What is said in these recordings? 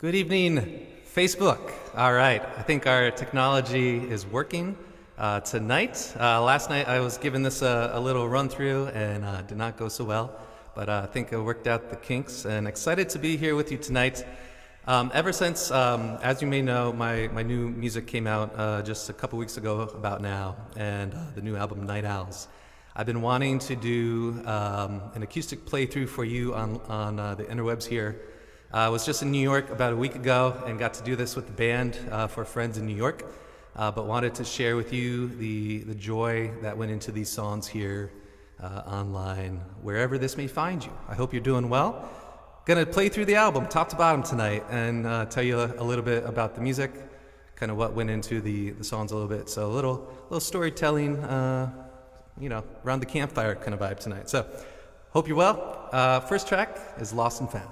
Good evening, Facebook. All right, I think our technology is working tonight. Last night I was given this a little run through and did not go so well, but I think I worked out the kinks and excited to be here with you tonight. Ever since, as you may know, my new music came out just a couple weeks ago about now, and the new album Night Owls. I've been wanting to do an acoustic playthrough for you on the interwebs here. I was just in New York about a week ago and got to do this with the band for friends in New York, but wanted to share with you the joy that went into these songs here online, wherever this may find you. I hope you're doing well. Gonna play through the album top to bottom tonight and tell you a little bit about the music, kind of what went into the songs a little bit. So a little storytelling, around the campfire kind of vibe tonight. So hope you're well. First track is Lost and Found.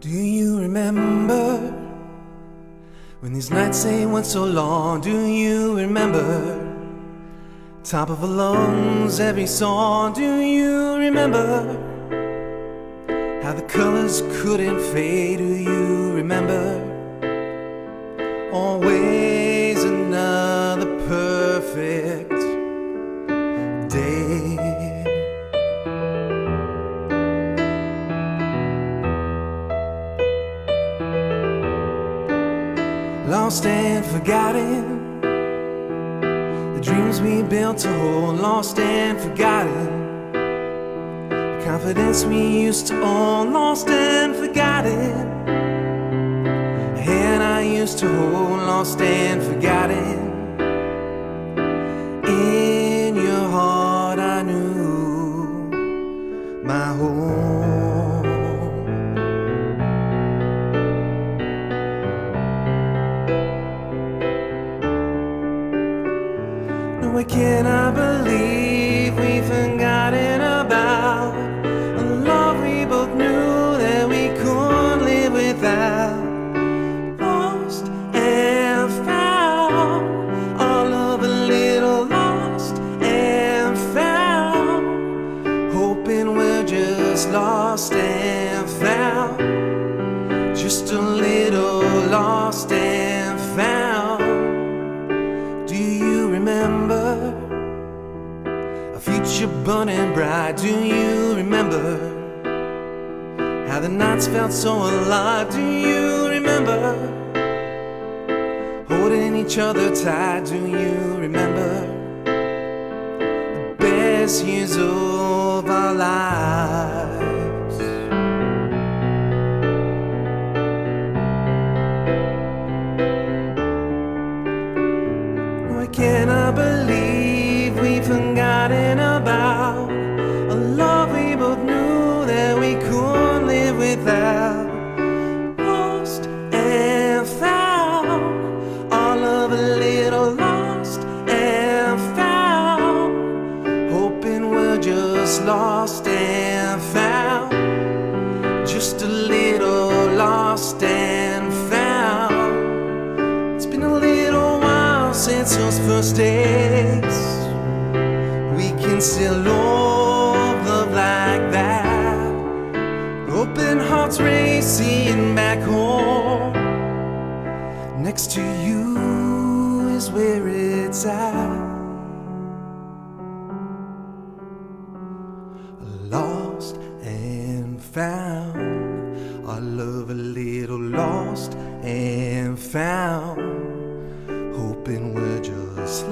Do you remember when these nights they went so long? Do you remember top of our lungs every song? Do you remember how the colors couldn't fade? Do you remember always another perfect day? Lost and forgotten, the dreams we built to hold. Lost and forgotten, the confidence we used to own. Lost and forgotten, the hand I used to hold. Lost and forgotten, in your heart I knew my home. Why can't I believe we've forgotten about a love we both knew that we couldn't live without? Lost and found, all of a little lost and found, hoping we're just lost and found, just a little lost and found. Do you remember a future burning bright? Do you remember how the nights felt so alive? Do you remember holding each other tight? Do you remember the best years of our lives? Why can't I believe we've forgotten about a love we both knew that we couldn't live without? Lost and found, all of a little lost and found, hoping we're just lost and found, just a little lost and found. It's been a little while since those first days. We can still love like that. Open hearts racing back home. Next to you is where it's at. Lost and found, our love a little lost and found.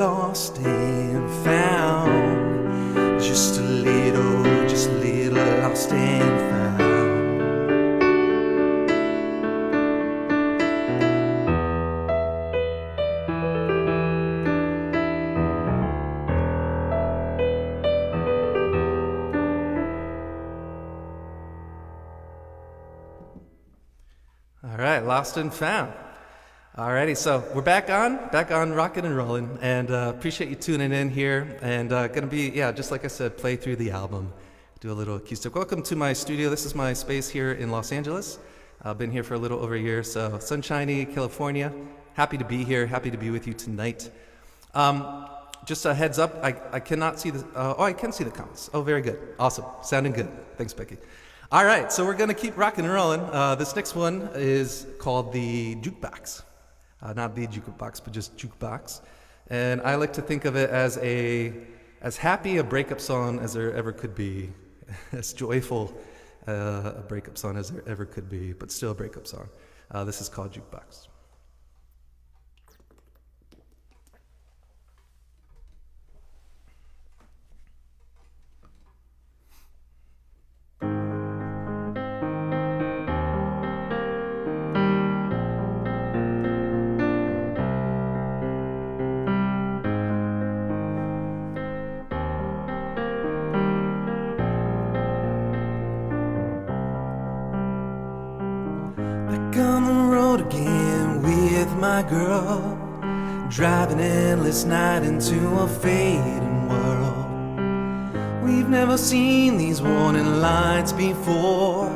lost and found. Just a little lost and found. All right, lost and found. Alrighty, so we're back on rocking and rolling, and appreciate you tuning in here. And gonna be, just like I said, play through the album, do a little acoustic. Welcome to my studio. This is my space here in Los Angeles. I've been here for a little over a year, so sunshiny California. Happy to be here. Happy to be with you tonight. Just a heads up, I cannot see the. I can see the comments. Oh, very good, awesome, sounding good. Thanks, Becky. All right, so we're gonna keep rocking and rolling. This next one is called the Jukebox. Not the Jukebox, but just Jukebox. And I like to think of it as happy a breakup song as there ever could be, as joyful a breakup song as there ever could be, but still a breakup song. This is called Jukebox. On the road again with my girl, driving endless night into a fading world. We've never seen these warning lights before.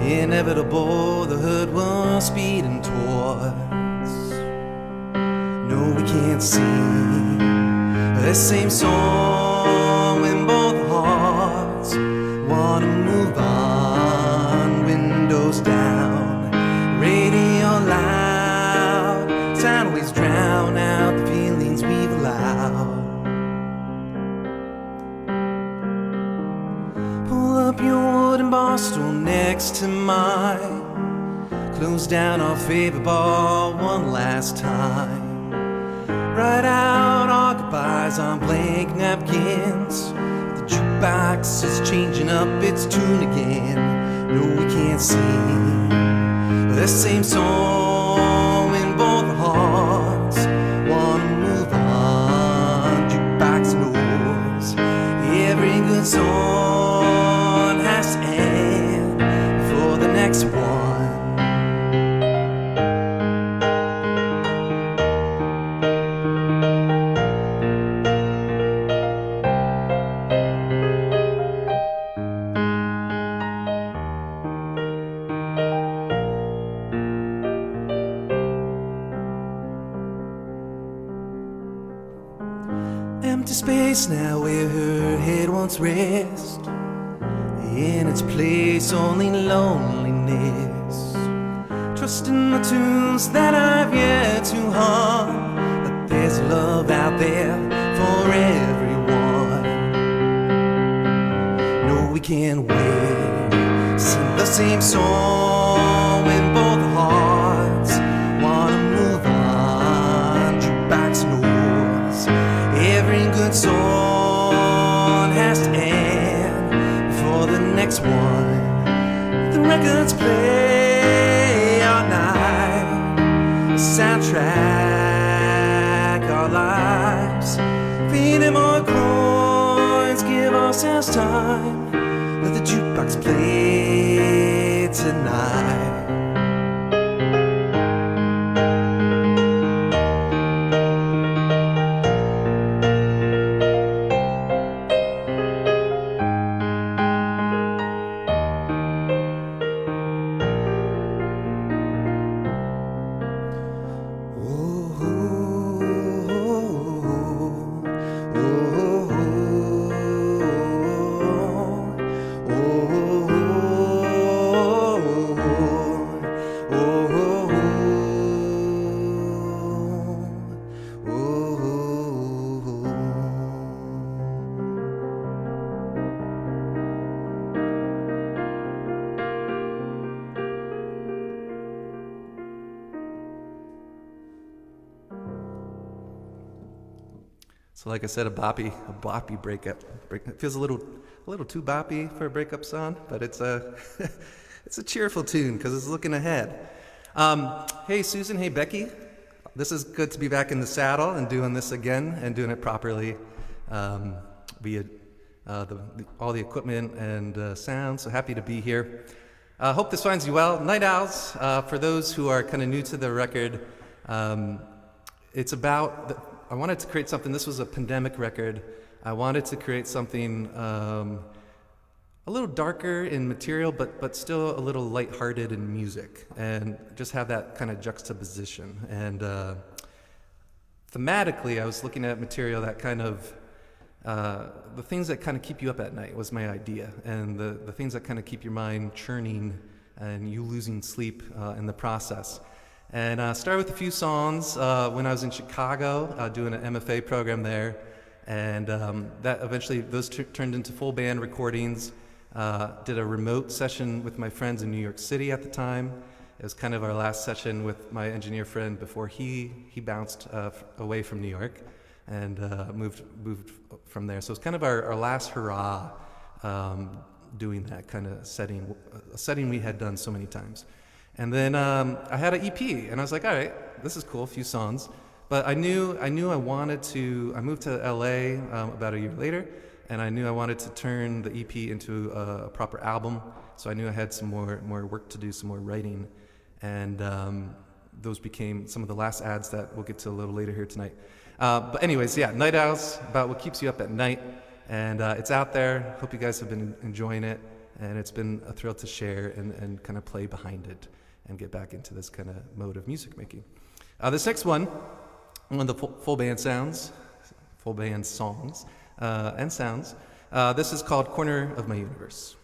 Inevitable, the hood was speeding towards. No, we can't sing the same song when both hearts wanna move on. Windows down, radio loud, sound waves drown out the feelings we've allowed. Pull up your wooden bar stool next to mine. Close down our favorite bar one last time. Write out our goodbyes on blank napkins. The jukebox is changing up its tune again. No, we can't sing the same song when both hearts wanna move on. Jukebox knows every good song has to end before the next one. Empty space now where her head once rest. In its place only loneliness. Trusting the tunes that I've yet to hum, that there's love out there for everyone. No, we can't wait. Sing the same song when both hearts wanna move on. Jukebox knows every good song has to end before the next one. The records play all night, the soundtrack our lives. Feeding more coins, give ourselves time. Let the jukebox play tonight. Oh, So like I said, a boppy breakup. It feels a little too boppy for a breakup song, but it's a it's a cheerful tune because it's looking ahead. Hey Susan, hey Becky, this is good to be back in the saddle and doing this again and doing it properly via all the equipment and sound. So happy to be here. Hope this finds you well. Night Owls, for those who are kind of new to the record, it's about. I wanted to create something. This was a pandemic record. I wanted to create something a little darker in material, but still a little lighthearted in music, and just have that kind of juxtaposition. And thematically, I was looking at material that kind of the things that kind of keep you up at night was my idea, and the things that kind of keep your mind churning and you losing sleep in the process. And started with a few songs when I was in Chicago doing an MFA program there, and that eventually those turned into full band recordings. Did a remote session with my friends in New York City at the time. It was kind of our last session with my engineer friend before he bounced away from New York and moved from there. So it's kind of our last hurrah doing that kind of setting, a setting we had done so many times. And then I had an EP, and I was like, all right, this is cool, a few songs. But I knew I wanted to. I moved to LA about a year later, and I knew I wanted to turn the EP into a proper album. So I knew I had some more work to do, some more writing, and those became some of the last ads that we'll get to a little later here tonight. But anyways, yeah, Night Owls, about what keeps you up at night, and it's out there. Hope you guys have been enjoying it, and it's been a thrill to share and kind of play behind it and get back into this kind of mode of music making. This next one of the full band songs, and sounds. This is called Corner of My Universe.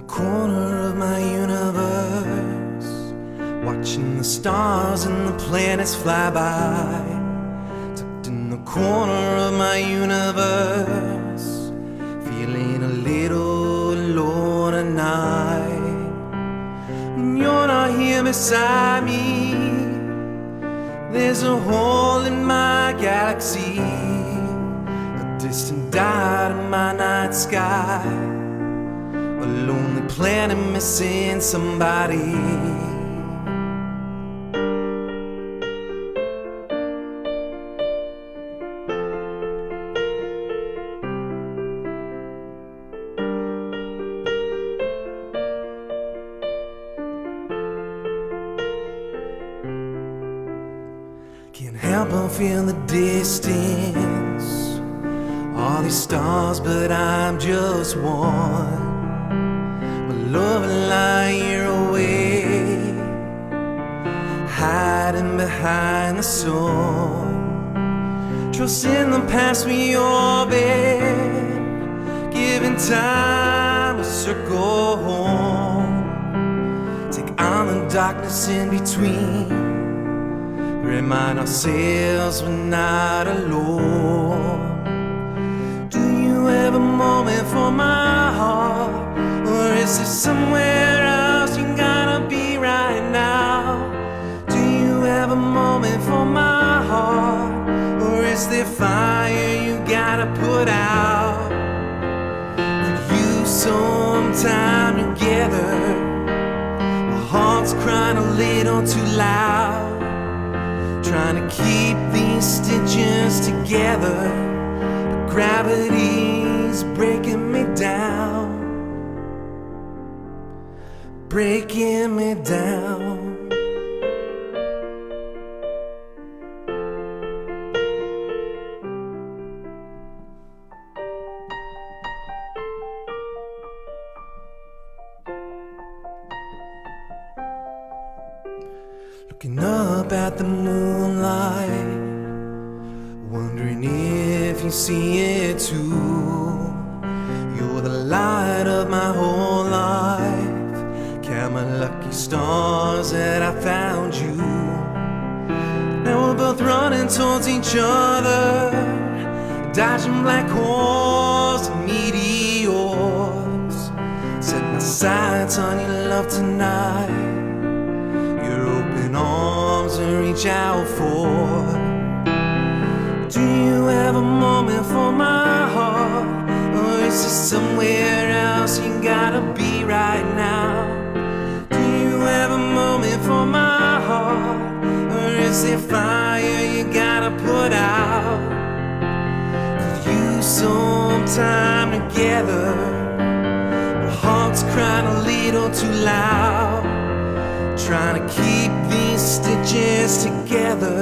Corner of my universe, watching the stars and the planets fly by. Tucked in the corner of my universe, feeling a little alone at night. When you're not here beside me, there's a hole in my galaxy, a distant dot in my night sky. A lonely planet missing somebody. Can't help but feel the distance. All these stars, but I'm just one. Love a light year away, hiding behind the sun. Trusting the past we orbit, giving time a circle home. Take on the darkness in between, remind ourselves we're not alone. Do you have a moment for my heart? Or is there somewhere else you gotta be right now? Do you have a moment for my heart? Or is there fire you gotta put out? Could use some time together. My heart's crying a little too loud, trying to keep these stitches together, but gravity's breaking me down. Breaking me down. Looking up at the moonlight, wondering if you see it too. You're the light of my whole life. Count my lucky stars that I found you. Now we're both running towards each other, dodging black holes and meteors. Set my sights on your love tonight, your open arms to reach out for. Do you have a moment for my heart, or is this somewhere else you gotta be right now? Do you have a moment for my heart, or is there fire you gotta put out? Could use some time together. My heart's crying a little too loud, trying to keep these stitches together,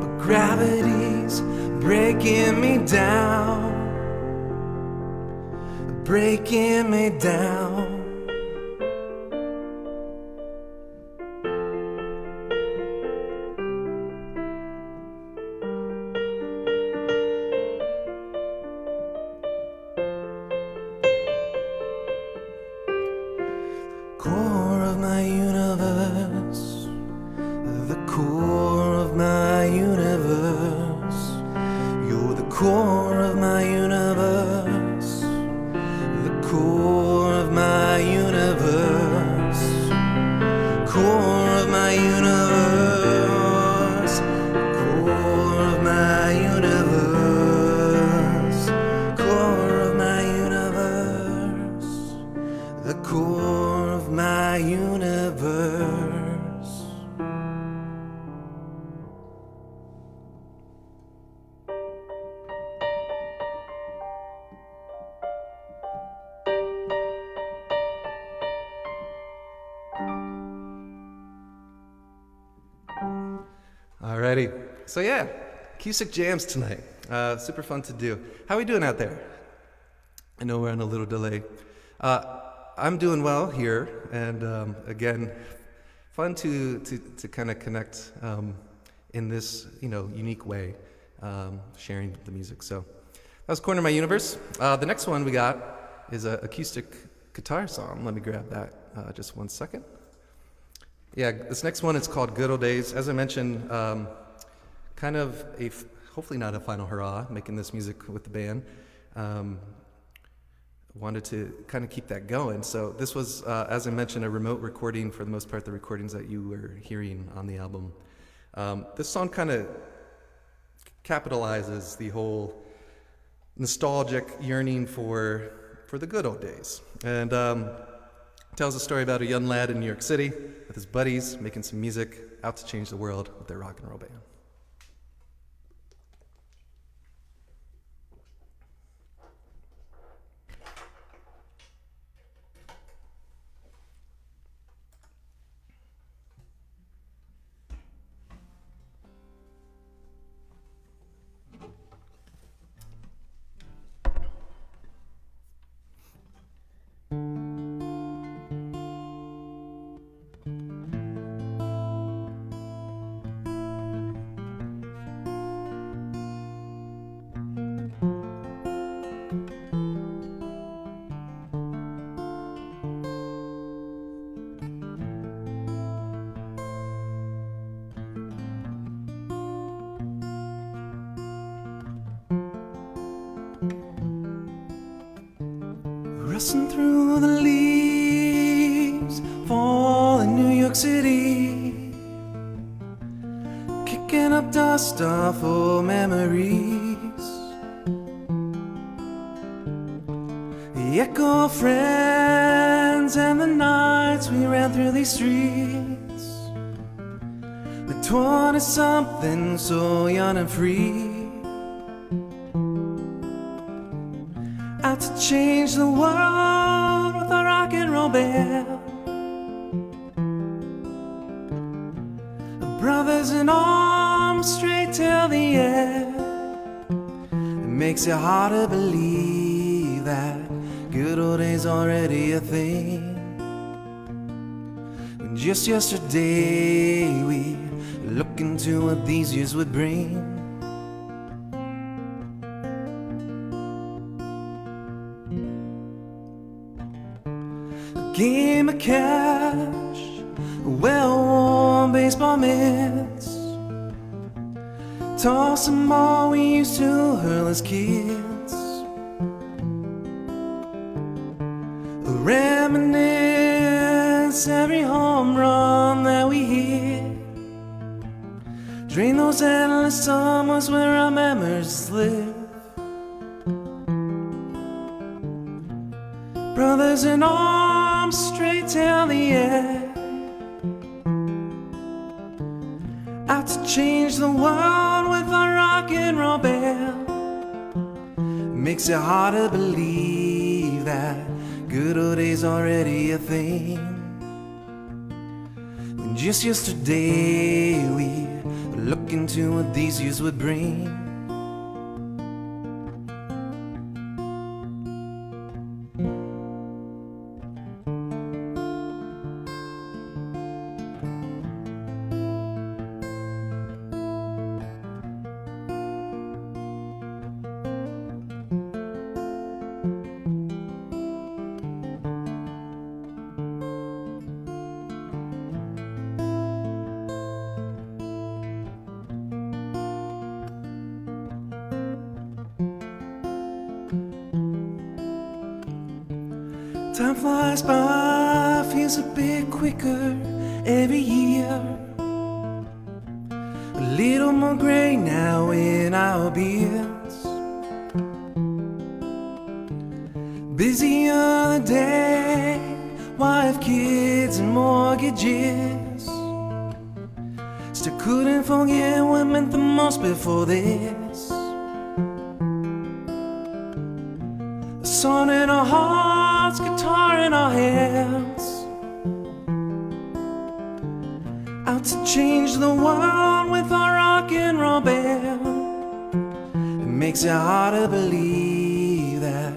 but gravity's breaking me down, breaking me down. Core of my universe, the core of my universe. You're the core of my universe, the core of my universe, core of my universe, core of my universe, core of my universe, the core of my universe. Alrighty, so yeah, acoustic jams tonight. Super fun to do. How are we doing out there? I know we're on a little delay. I'm doing well here, and again, fun to kind of connect in this unique way, sharing the music. So that was Corner of My Universe. The next one we got is an acoustic guitar song. Let me grab that just one second. Yeah, this next one is called Good Ole Days. As I mentioned, kind of hopefully not a final hurrah, making this music with the band. Wanted to kind of keep that going. So this was, as I mentioned, a remote recording, for the most part, the recordings that you were hearing on the album. This song kind of capitalizes the whole nostalgic yearning for the good old days. And tells a story about a young lad in New York City with his buddies making some music, out to change the world with their rock and roll band. Rustling through the leaves, fall in New York City, kicking up dust off old memories. The echo of friends and the nights we ran through these streets, the 20-something so young and free. Out to change the world with a rock and roll band, brothers in arms straight till the end. It makes it hard to believe that good old days already a thing. When just yesterday we looked into what these years would bring. game of cash, well-worn baseball mitts, toss 'em all we used to hurl as kids. Reminisce every home run that we hit, drain those endless summers where our memories live. Brothers in arms, straight till the end, out to change the world with our rock and roll band. Makes it hard to believe that good old days already a thing, when just yesterday we were looking to what these years would bring. Time flies by, feels a bit quicker every year. A little more gray now in our beards. Busier the day, wife, kids and mortgages. Still couldn't forget what meant the most before this. A song in our hearts, guitar in our hands, out to change the world with our rock and roll band. It makes it hard to believe that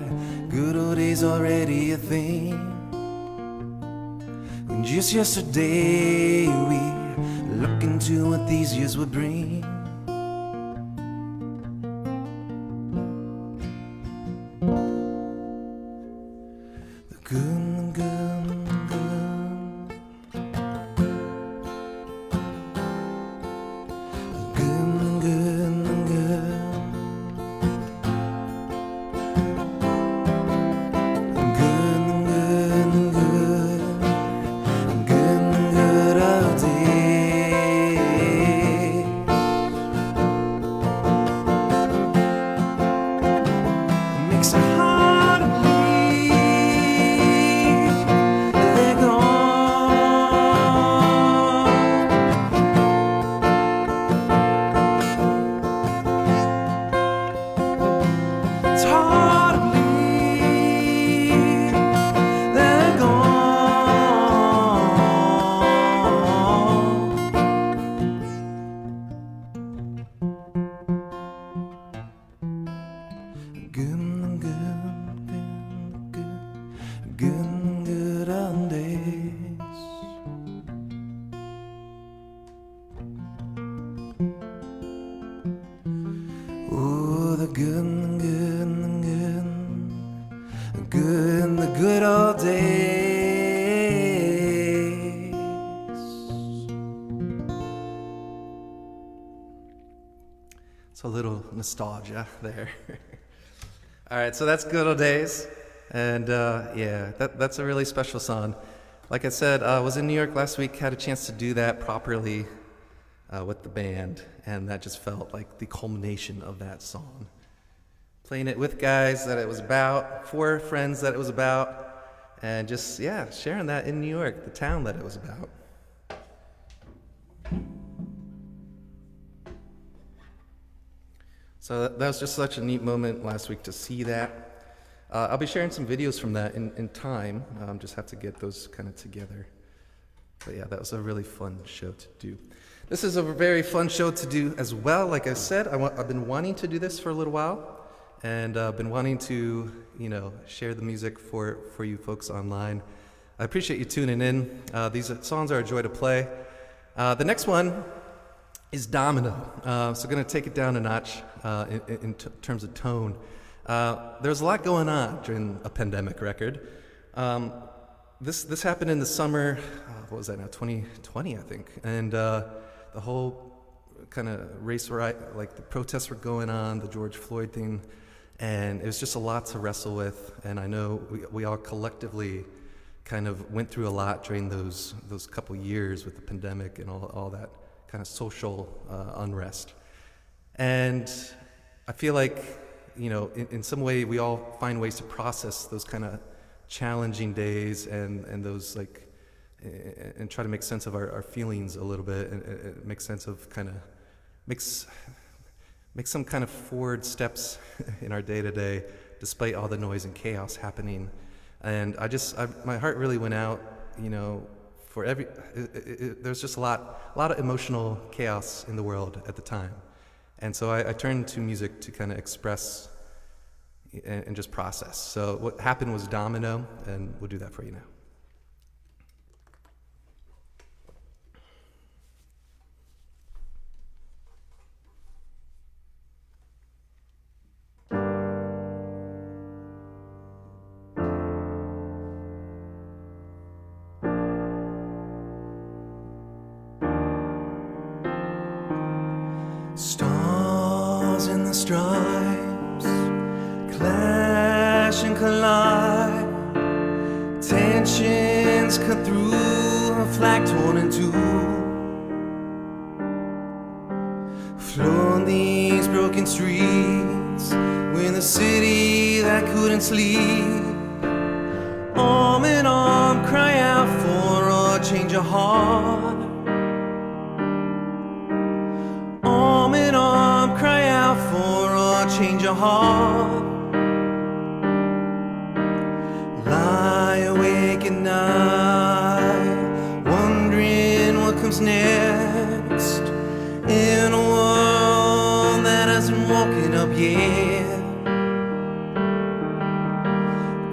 good old days already a thing, when just yesterday we looked into what these years would bring. Good old days. Oh, the good old days. It's a little nostalgia there. All right, so that's Good Old Days. And yeah, that's a really special song. Like I said, I was in New York last week, had a chance to do that properly with the band, and that just felt like the culmination of that song. Playing it with guys that it was about, 4 friends that it was about, and just, yeah, sharing that in New York, the town that it was about. So that was just such a neat moment last week to see that. I'll be sharing some videos from that in time. Just have to get those kind of together. But yeah, that was a really fun show to do. This is a very fun show to do as well. Like I said, I've been wanting to do this for a little while, and been wanting to, share the music for you folks online. I appreciate you tuning in. These songs are a joy to play. The next one is Domino. So going to take it down a notch in terms of tone. There's a lot going on during a pandemic record. This happened in the summer, what was that now, 2020, I think. And the whole kind of race riot, like the protests were going on, the George Floyd thing, and it was just a lot to wrestle with. And I know we all collectively kind of went through a lot during those couple years with the pandemic and all that kind of social unrest. And I feel like, you know, in some way we all find ways to process those kind of challenging days and those like, and try to make sense of our feelings a little bit, and make sense of kind of, make some kind of forward steps in our day-to-day despite all the noise and chaos happening. And my heart really went out, you know, for there's just a lot of emotional chaos in the world at the time. And so I turned to music to kind of express and just process. So what happened was Domino, and we'll do that for you now. Stars in the stripes clash and collide. Tensions cut through, a flag torn in two. Flow on these broken streets with a city that couldn't sleep. Arm in arm, cry out for a change of heart. Arm in arm, cry out for a change of heart. Lie awake at night, wondering what comes next, in a world that hasn't woken up yet.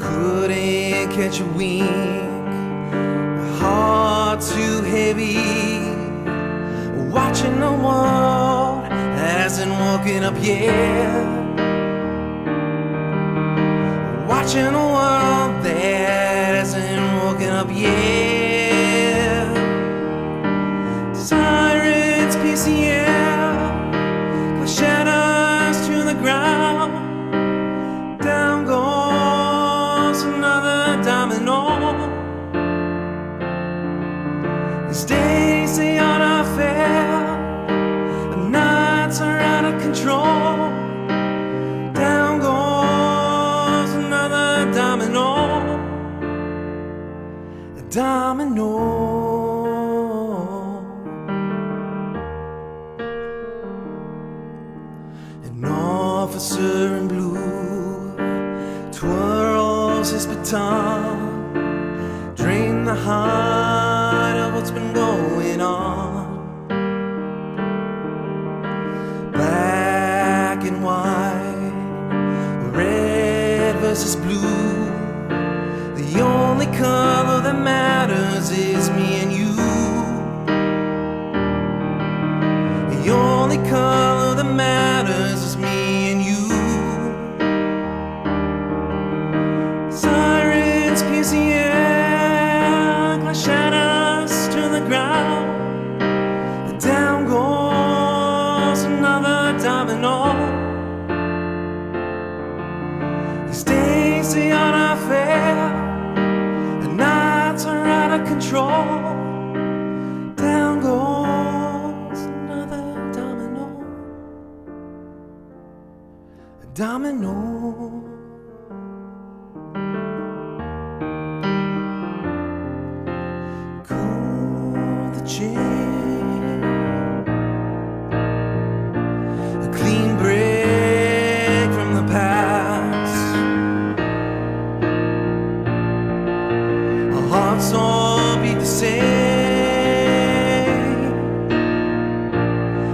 Couldn't catch a wink, heart too heavy, watching the world that hasn't woken up yet. Watching a world that hasn't woken up yet. Sirens pierce the air, push shadows to the ground. Down goes another domino. These days they are not fair, the nights are out of control. Down goes another domino, a domino. An officer in blue twirls his baton, drain the heart of what's been going on. Black and white, red versus blue. The only color that matters is me and you. The only color that matters is me and you. Sirens pierce the air, clash shadows to the ground. Down goes another domino. These days they are not fair, the nights are out of control. Down goes another domino, a domino. Cool the chain, a clean break from the past. Our hearts all beat the same.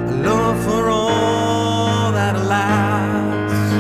A love for all that lasts.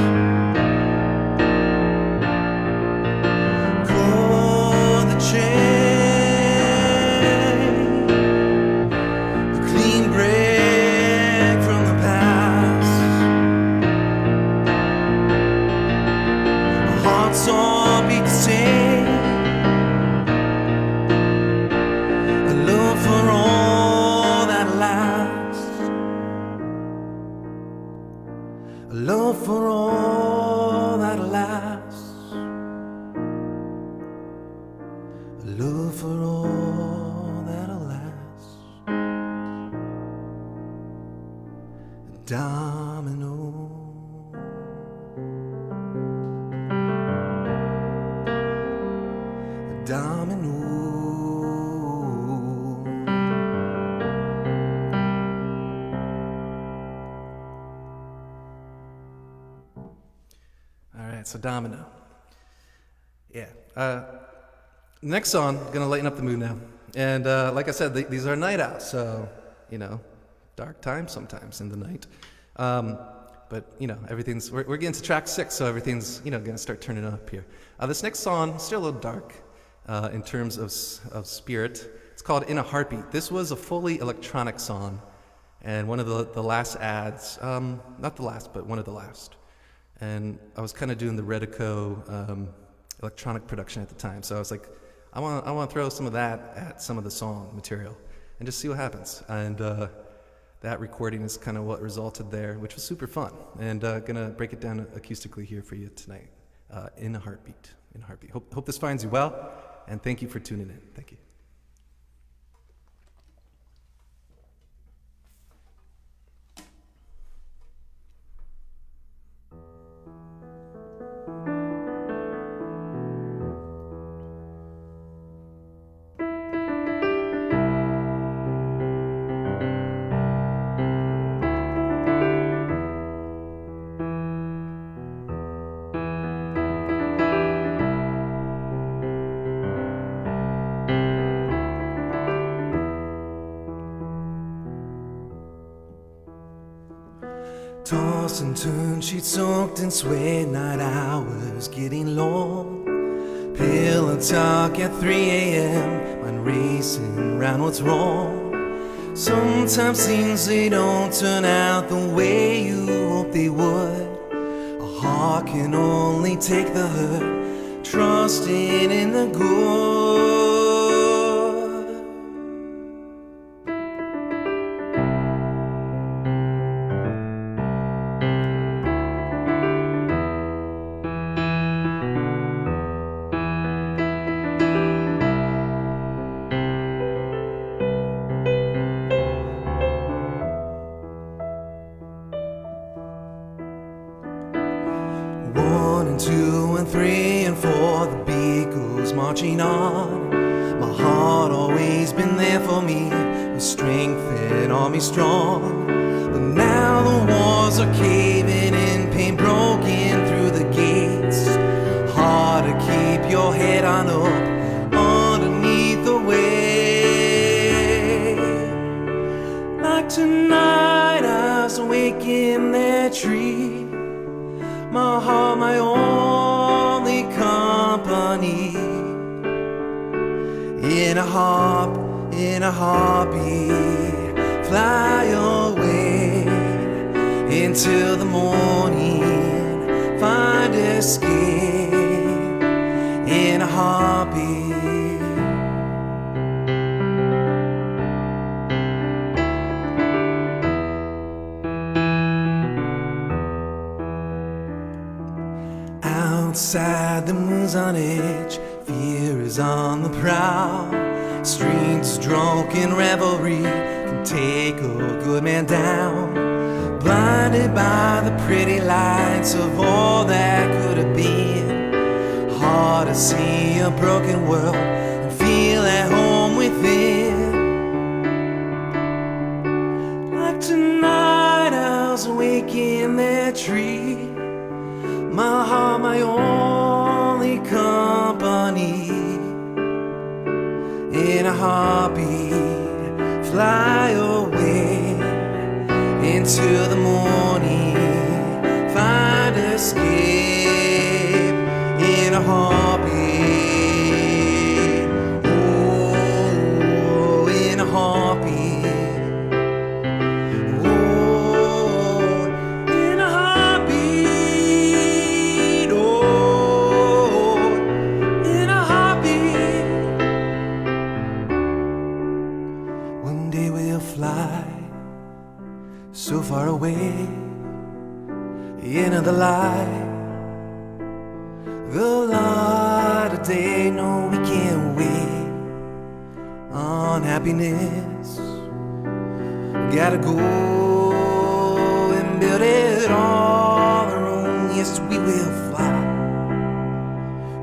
love for all that lasts, a love for all that'll last. Domino, domino. All right, so Domino. Yeah. Next song, gonna lighten up the mood now. And like I said, these are night outs, so, you know, dark times sometimes in the night. But, you know, we're getting to track 6, so everything's, you know, gonna start turning up here. This next song, still a little dark in terms of spirit. It's called In a Heartbeat. This was a fully electronic song, and one of the last ads, not the last, but one of the last. And I was kind of doing the Redebaugh electronic production at the time, so I was like, I want to throw some of that at some of the song material and just see what happens. And that recording is kind of what resulted there, which was super fun. And gonna break it down acoustically here for you tonight. In a Heartbeat. In a Heartbeat. Hope this finds you well, and thank you for tuning in. Thank you. Toss and turn, she'd soaked in sweat, night hours getting long. Pillow talk at 3 a.m., mind racing round what's wrong. Sometimes things they don't turn out the way you hope they would. A heart can only take the hurt, trusting in the good. Two and three and four, the beat goes marching on. My heart always been there for me, with strength and army strong. But now the walls are caving in, pain broken through the gates. Hard to keep your head on up underneath the weight. Like tonight I was awake in that tree, my heart, my only company. In a heartbeat, fly away until the morning, find escape. In a heartbeat. Outside the moon's on edge, fear is on the prowl. Streets drunk in revelry can take a good man down. Blinded by the pretty lights of all that could have been. Hard to see a broken world and feel at home within. Like tonight I was awake in that tree, my heart, my only company. In a heartbeat, fly away into the morning, find escape. In a heartbeat, oh, in a heartbeat. So far away, into the light. The light of day, no, we can't wait on happiness. Gotta go and build it all our own. Yes, we will fly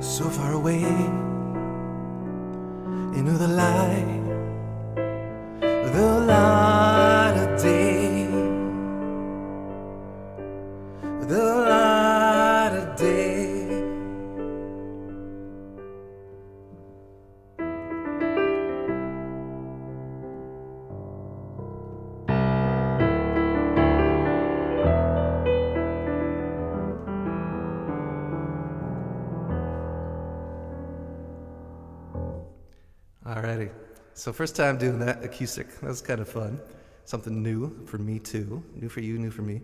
so far away into the light of day, the light of day. Alrighty, so first time doing that acoustic. That was kind of fun. Something new for me too. New for you, new for me.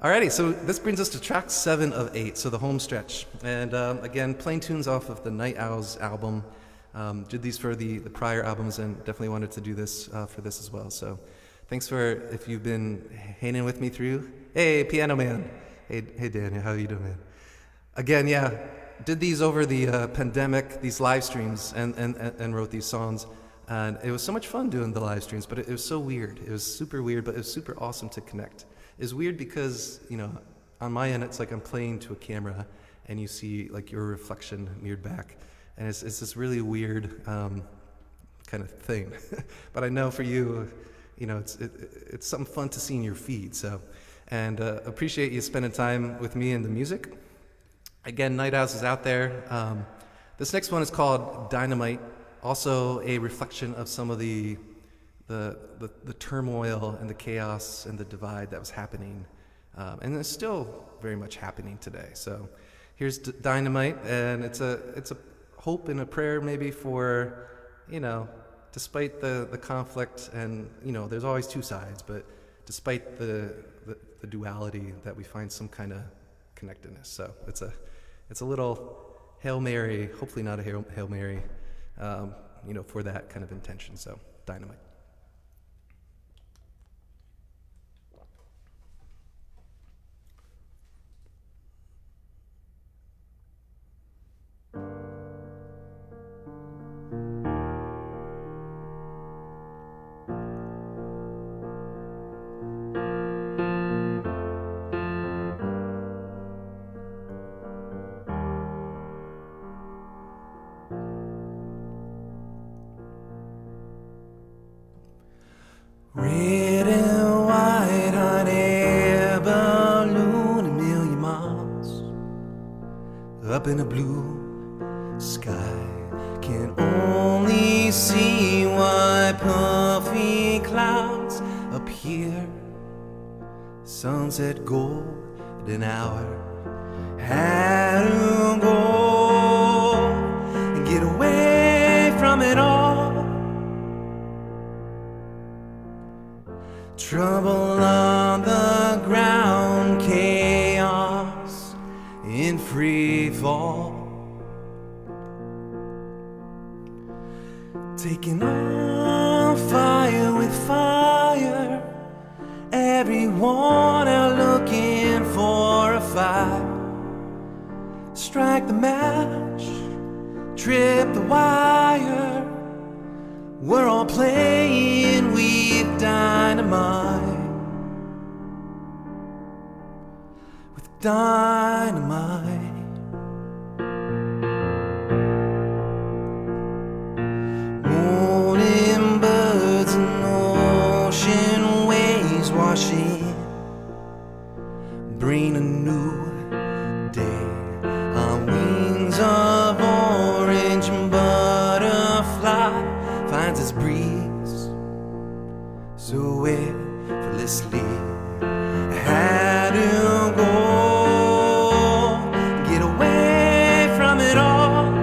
Alrighty, so this brings us to track 7 of 8, so the home stretch. And again, playing tunes off of the Night Owls album. Did these for the prior albums and definitely wanted to do this for this as well. So thanks for, if you've been hanging with me through. Hey, Piano Man. Hey Daniel, how are you doing, man? Again, yeah, did these over the pandemic, these live streams, and wrote these songs. And it was so much fun doing the live streams, but it was so weird. It was super weird, but it was super awesome to connect. It's weird because, you know, on my end, it's like I'm playing to a camera and you see like your reflection mirrored back. And it's this really weird kind of thing. But I know for you, you know, it's something fun to see in your feed. So, and appreciate you spending time with me and the music. Again, Night Owls is out there. This next one is called Dynamite. Also a reflection of some of the turmoil and the chaos and the divide that was happening, and it's still very much happening today. So here's Dynamite, and it's a hope and a prayer maybe for, you know, despite the conflict, and you know there's always two sides, but despite the duality, that we find some kind of connectedness. So it's a little Hail Mary, hopefully not a Hail Mary, you know, for that kind of intention. So Dynamite. Red and white hot air balloon a million miles up in a blue sky. Can only see white puffy clouds up here. Sunset golden hour. Had to go and get away from it all. Trouble on the ground, chaos in free fall. Taking on fire with fire. Everyone out looking for a fight. Strike the match, trip the wire. We're all playing with dynamite. With dynamite. Morning birds and ocean waves washing, bring a new day on wings of orange and butterfly. Finds its breeze so effortlessly. Had to go, get away from it all.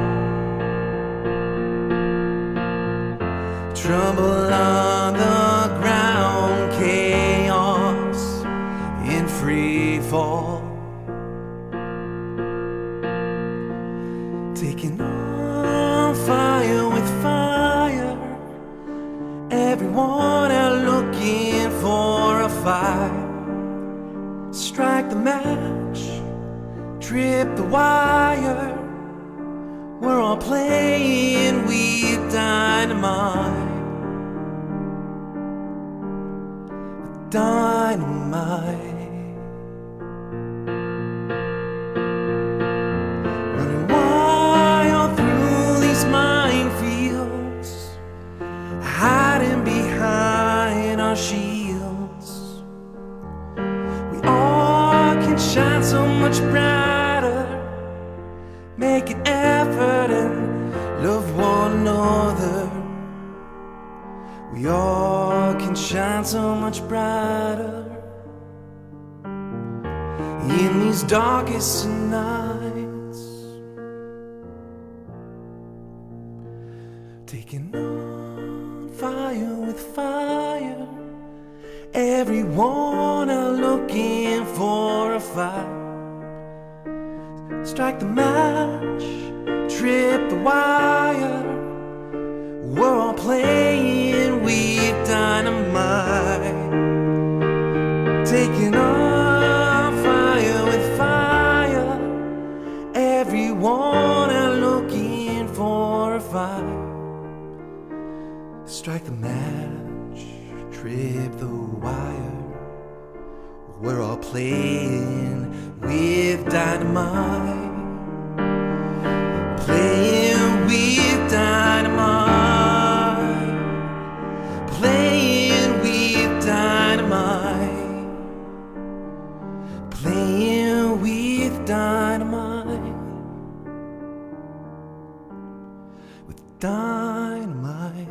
Trouble on the ground, chaos in free fall. Taking on fire with fire. Everyone out looking for a fight. Strike the match, trip the wire. We're all playing with dynamite. Dynamite. Running wild through these minefields, hiding behind our shields. We all can shine so much brighter, make an effort and love one another. We all can shine so much brighter in these darkest nights. Taking on fire with fire. Everyone are looking for a fight. Strike the match, trip the wire. We're all playing with dynamite. Taking on fire with fire. Everyone are looking for a fight. Strike the match, trip the wire. We're all playing with dynamite. Playing with dynamite. Playing with dynamite. Playing with dynamite. With dynamite.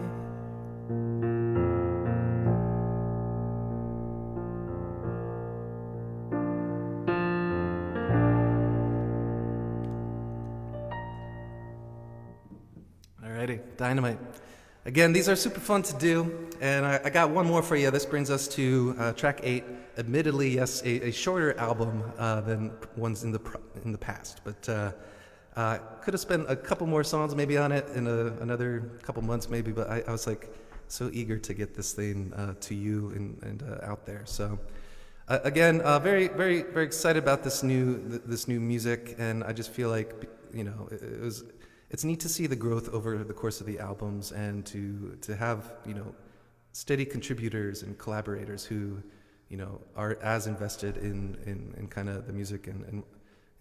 Alrighty, Dynamite. Again, these are super fun to do, and I got one more for you. This brings us to track 8. Admittedly, yes, a shorter album than ones in the past, but could have spent a couple more songs maybe on it in another couple months maybe, but I was like so eager to get this thing to you and out there. So again, very, very, very excited about this new music, and I just feel like, you know, it's neat to see the growth over the course of the albums, and to have, you know, steady contributors and collaborators who, you know, are as invested in kind of the music and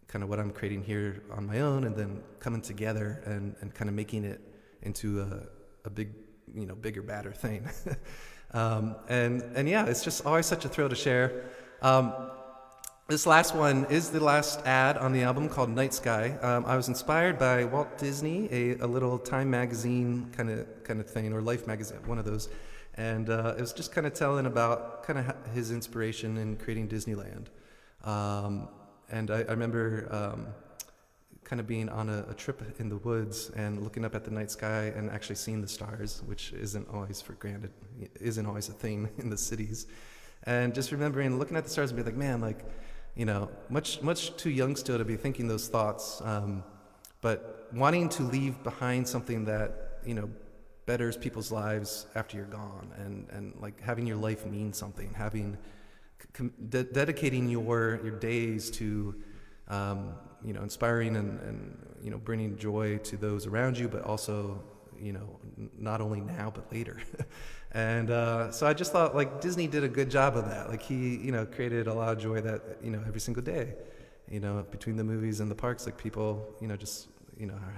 kind of what I'm creating here on my own, and then coming together and kind of making it into a big, you know, bigger, badder thing. And yeah, it's just always such a thrill to share. This last one is the last ad on the album, called Night Sky. I was inspired by Walt Disney, a little Time magazine kind of thing, or Life magazine, one of those, and it was just kind of telling about kind of his inspiration in creating Disneyland. And I remember kind of being on a trip in the woods and looking up at the night sky and actually seeing the stars, which isn't always a thing in the cities. And just remembering looking at the stars and being like, man, like, you know, much too young still to be thinking those thoughts, but wanting to leave behind something that, you know, betters people's lives after you're gone, and like having your life mean something, dedicating your days to, you know, inspiring and you know, bringing joy to those around you, but also, you know, not only now but later. And so I just thought, like, Disney did a good job of that. Like, he, you know, created a lot of joy that, you know, every single day, you know, between the movies and the parks, like, people, you know, just, you know, are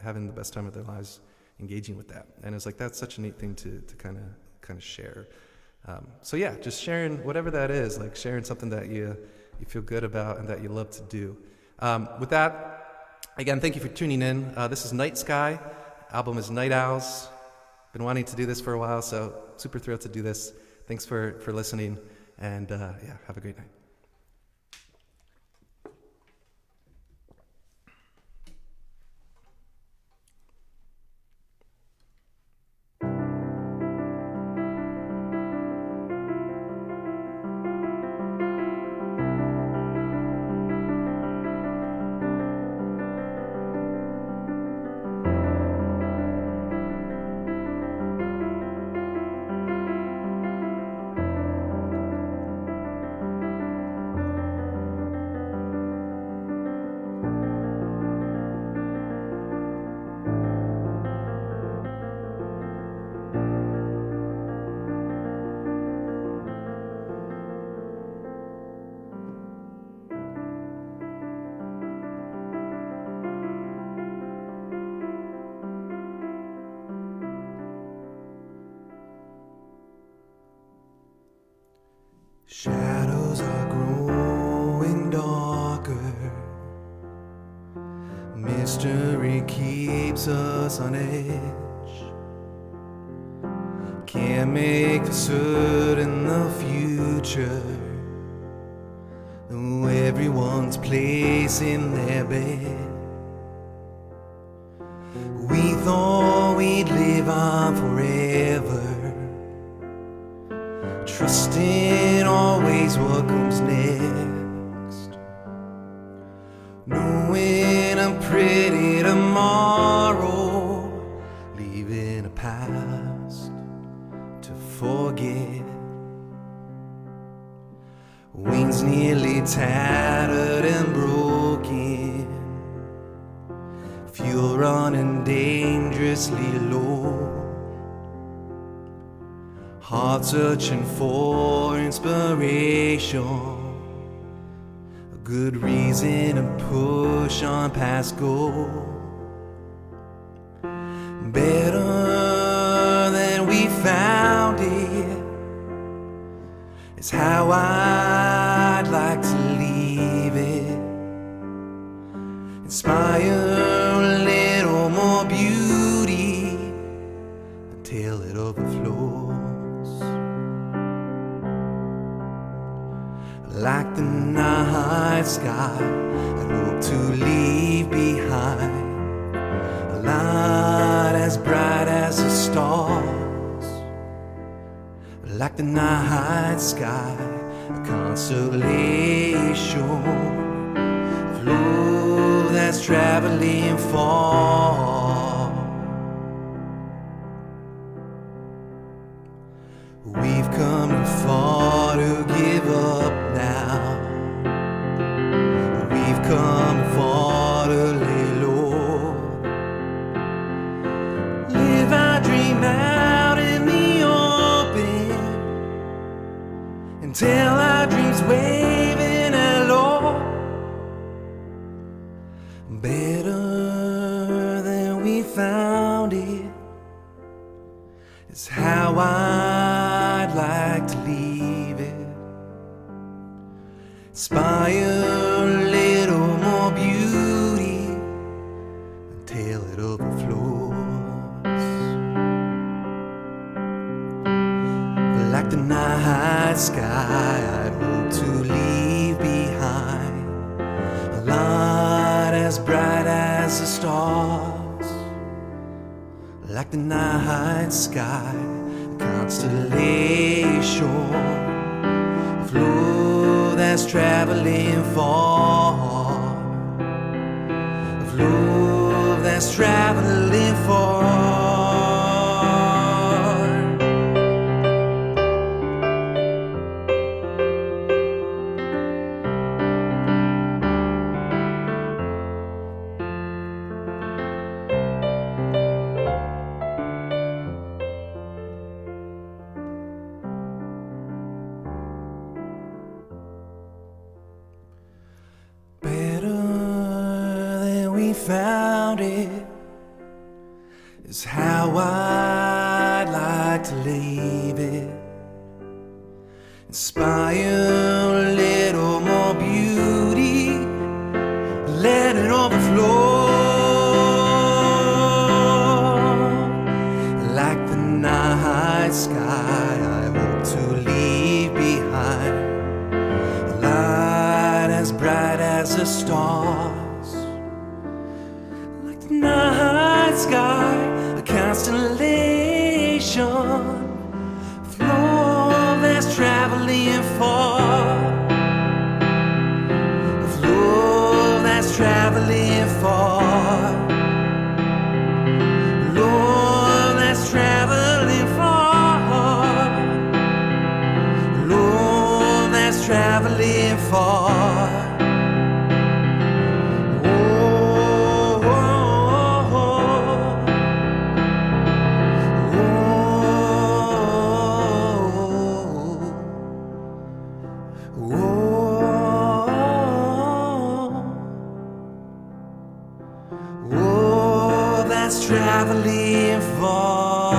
having the best time of their lives engaging with that. And it's like, that's such a neat thing to kind of share. So yeah, just sharing whatever that is, like sharing something that you feel good about and that you love to do. With that, again, thank you for tuning in. This is Night Sky. Album is Night Owls. Been wanting to do this for a while, so super thrilled to do this. Thanks for listening, and yeah, have a great night. mystery keeps us on edge. Can't make for certain the future, though everyone's placing their bet. We thought we'd live on forever, trusting always what comes next, knowing a pretty tomorrow, leaving a past to forget. Wings nearly tattered and broken, fuel running dangerously low, heart searching for inspiration, a good reason to push on past goal. Better than we found it is how I'd like to leave it. Inspire a little more beauty until it overflows. Like the night sky, I hope to leave behind a light as bright as the stars. Like the night sky, a constellation of love that's traveling far. We've come too far to give up now. We've come far to lay low. Live our dream out in the open and tell our dreams waving hello. Better than we found it is how I'd like to leave it. Inspire a little more beauty until it overflows. Like the night sky, I'd hope to leave behind a light as bright as the stars. Like the night sky, a constellation of love that's traveling far, of love that's traveling far. Found it is how I'd like to leave it. Inspire a little more beauty, let it overflow. Like the night sky, I hope to leave behind a light as bright as the stars. Night sky, a constellation of love that's traveling far, of love that's traveling far, love that's traveling far, love that's traveling far. Traveling far.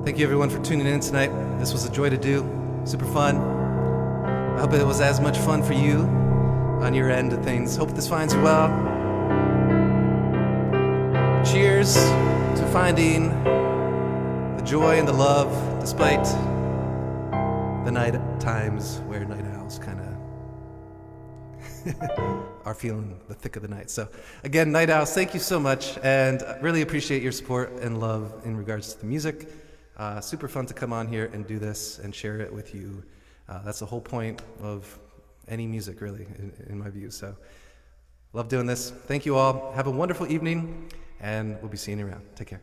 Thank you everyone for tuning in tonight. This was a joy to do, super fun. I hope it was as much fun for you on your end of things. Hope this finds you well. Cheers to finding the joy and the love despite the night times where night owls kind of are feeling the thick of the night. So again, night owls, thank you so much, and really appreciate your support and love in regards to the music. Super fun to come on here and do this and share it with you. That's the whole point of any music, really, in my view. So love doing this. Thank you all. Have a wonderful evening, and we'll be seeing you around. Take care.